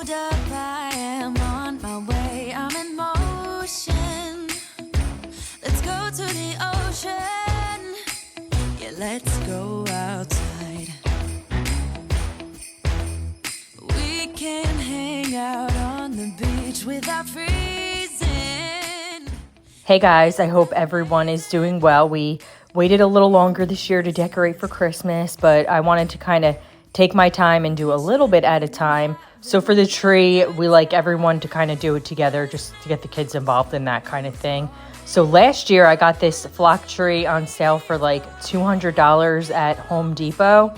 hold up, I am on my way. I'm in motion. Let's go to the ocean. Yeah, let's go outside. We can hang out on the beach without freezing. Hey guys, I hope everyone is doing well. We waited a little longer this year to decorate for Christmas, but I wanted to kind of take my time and do a little bit at a time. So for the tree, we like everyone to kind of do it together just to get the kids involved in that kind of thing. So last year I got this flock tree on sale for like $200 at Home Depot.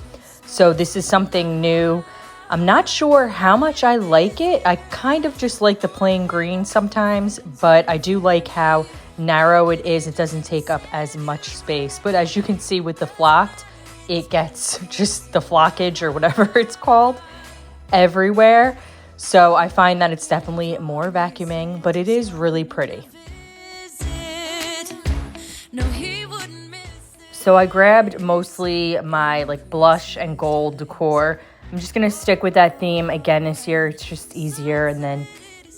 So this is something new. I'm not sure how much I like it. I kind of just like the plain green sometimes, but I do like how narrow it is. It doesn't take up as much space. But as you can see with the flocked, it gets just the flockage or whatever it's called everywhere. So I find that it's definitely more vacuuming, but it is really pretty. So I grabbed mostly my like blush and gold decor. I'm just gonna stick with that theme again this year. It's just easier, and then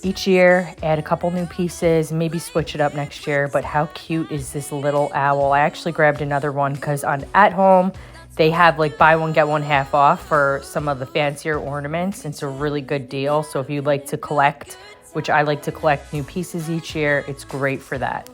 each year add a couple new pieces, maybe switch it up next year. But how cute is this little owl? I actually grabbed another one because on At Home they have like buy one get one half off for some of the fancier ornaments. It's a really good deal. So if you like to collect, which I like to collect new pieces each year, it's great for that.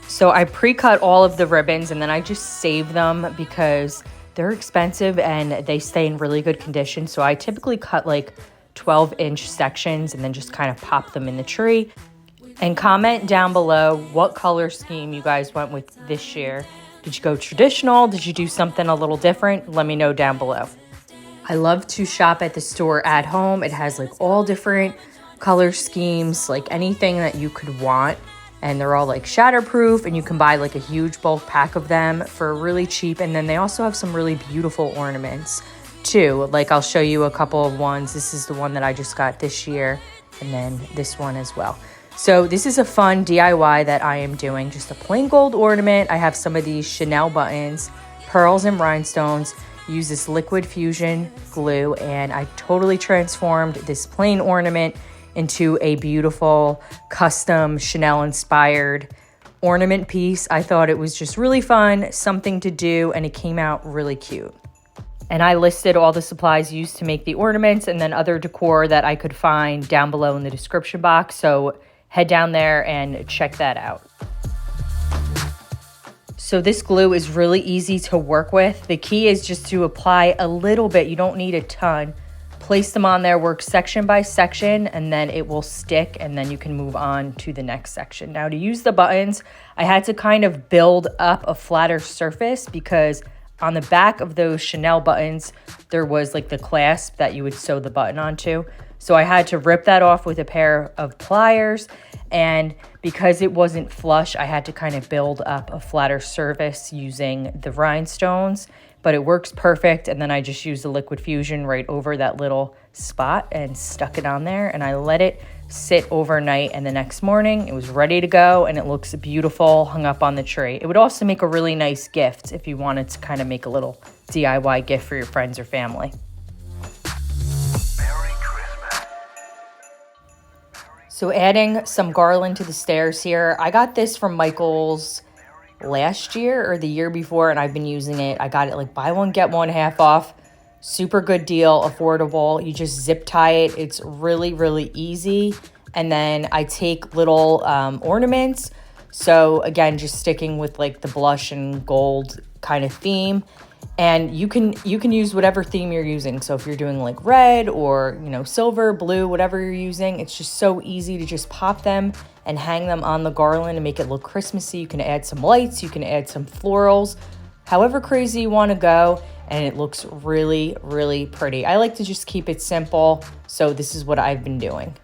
So I pre-cut all of the ribbons and then I just save them because they're expensive and they stay in really good condition. So I typically cut like 12-inch sections and then just kind of pop them in the tree. And comment down below what color scheme you guys went with this year. Did you go traditional? Did you do something a little different? Let me know down below. I love to shop at the store At Home. It has like all different color schemes, like anything that you could want. And they're all like shatterproof, and you can buy like a huge bulk pack of them for really cheap. And then they also have some really beautiful ornaments too. Like I'll show you a couple of ones. This is the one that I just got this year, and then this one as well. So this is a fun DIY that I am doing, just a plain gold ornament. I have some of these Chanel buttons, pearls and rhinestones. Use this liquid fusion glue, and I totally transformed this plain ornament into a beautiful custom Chanel inspired ornament piece. I thought it was just really fun, something to do, and it came out really cute. And I listed all the supplies used to make the ornaments and then other decor that I could find down below in the description box. So head down there and check that out. So this glue is really easy to work with. The key is just to apply a little bit. You don't need a ton. Place them on there, work section by section, and then it will stick, and then you can move on to the next section. Now to use the buttons, I had to kind of build up a flatter surface because on the back of those Chanel buttons, there was like the clasp that you would sew the button onto. So I had to rip that off with a pair of pliers, and because it wasn't flush, I had to kind of build up a flatter surface using the rhinestones. But it works perfect, and then I just used the liquid fusion right over that little spot and stuck it on there, and I let it sit overnight, and the next morning it was ready to go, and it looks beautiful hung up on the tree. It would also make a really nice gift if you wanted to kind of make a little DIY gift for your friends or family. Merry Christmas. So adding some garland to the stairs here. I got this from Michael's last year or the year before, and I've been using it. I got it like buy one get one half off. Super good deal, affordable. You just zip tie it. It's really, really easy. And then I take little ornaments. So again, just sticking with like the blush and gold kind of theme. And you can use whatever theme you're using. So if you're doing like red or, you know, silver, blue, whatever you're using, it's just so easy to just pop them and hang them on the garland and make it look Christmassy. You can add some lights, you can add some florals, however crazy you want to go, and it looks really, really pretty. I like to just keep it simple, so this is what I've been doing.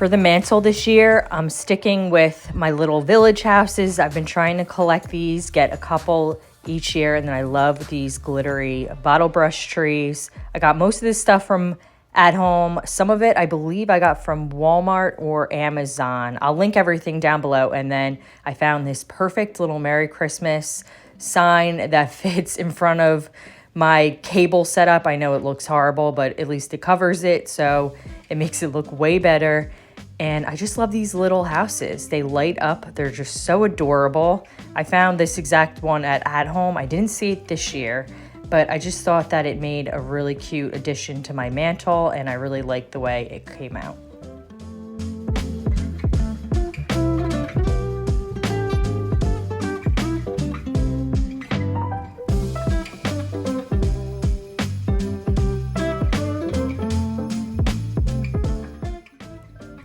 For the mantle this year, I'm sticking with my little village houses. I've been trying to collect these, get a couple each year, and then I love these glittery bottle brush trees. I got most of this stuff from at home. Some of it I believe I got from Walmart or Amazon. I'll link everything down below. And then I found this perfect little Merry Christmas sign that fits in front of my cable setup. I know it looks horrible, but at least it covers it, so it makes it look way better. And I just love these little houses. They light up. They're just so adorable. I found this exact one at home. I didn't see it this year, but I just thought that it made a really cute addition to my mantle, and I really liked the way it came out.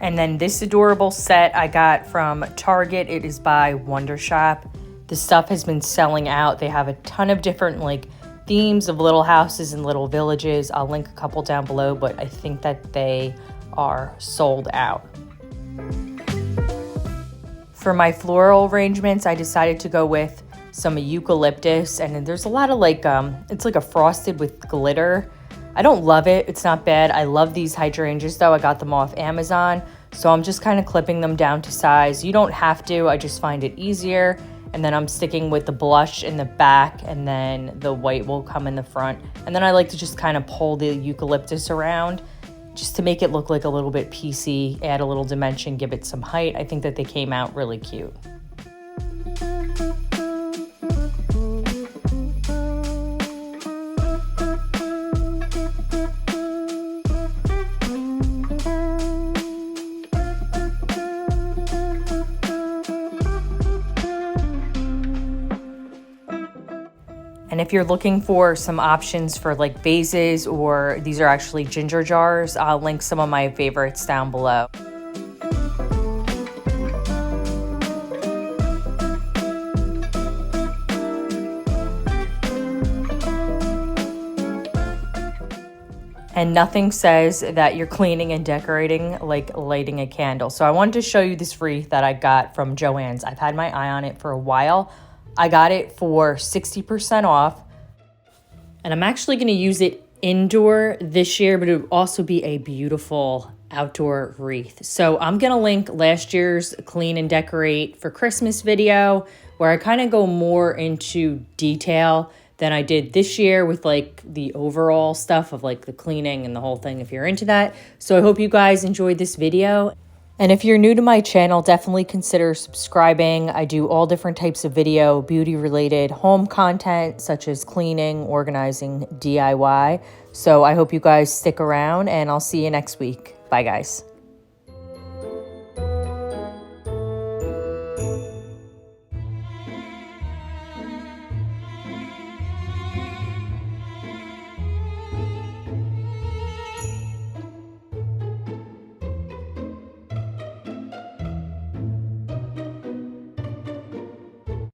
And then this adorable set I got from Target. It is by Wondershop. The stuff has been selling out. They have a ton of different like themes of little houses and little villages. I'll link a couple down below, but I think that they are sold out. For my floral arrangements, I decided to go with some eucalyptus, and there's a lot of like, it's like a frosted with glitter. I don't love it. It's not bad. I love these hydrangeas though. I got them off Amazon. So I'm just kind of clipping them down to size. You don't have to. I just find it easier. And then I'm sticking with the blush in the back, and then the white will come in the front. And then I like to just kind of pull the eucalyptus around just to make it look like a little bit piecey, add a little dimension, give it some height. I think that they came out really cute. And if you're looking for some options for like vases, or these are actually ginger jars, I'll link some of my favorites down below. And nothing says that you're cleaning and decorating like lighting a candle. So I wanted to show you this wreath that I got from Joann's. I've had my eye on it for a while. I got it for 60% off, and I'm actually going to use it indoor this year, but it would also be a beautiful outdoor wreath. So I'm going to link last year's clean and decorate for Christmas video, where I kind of go more into detail than I did this year with like the overall stuff of like the cleaning and the whole thing, if you're into that. So I hope you guys enjoyed this video. And if you're new to my channel, definitely consider subscribing. I do all different types of video, beauty-related home content, such as cleaning, organizing, DIY. So I hope you guys stick around, and I'll see you next week. Bye, guys.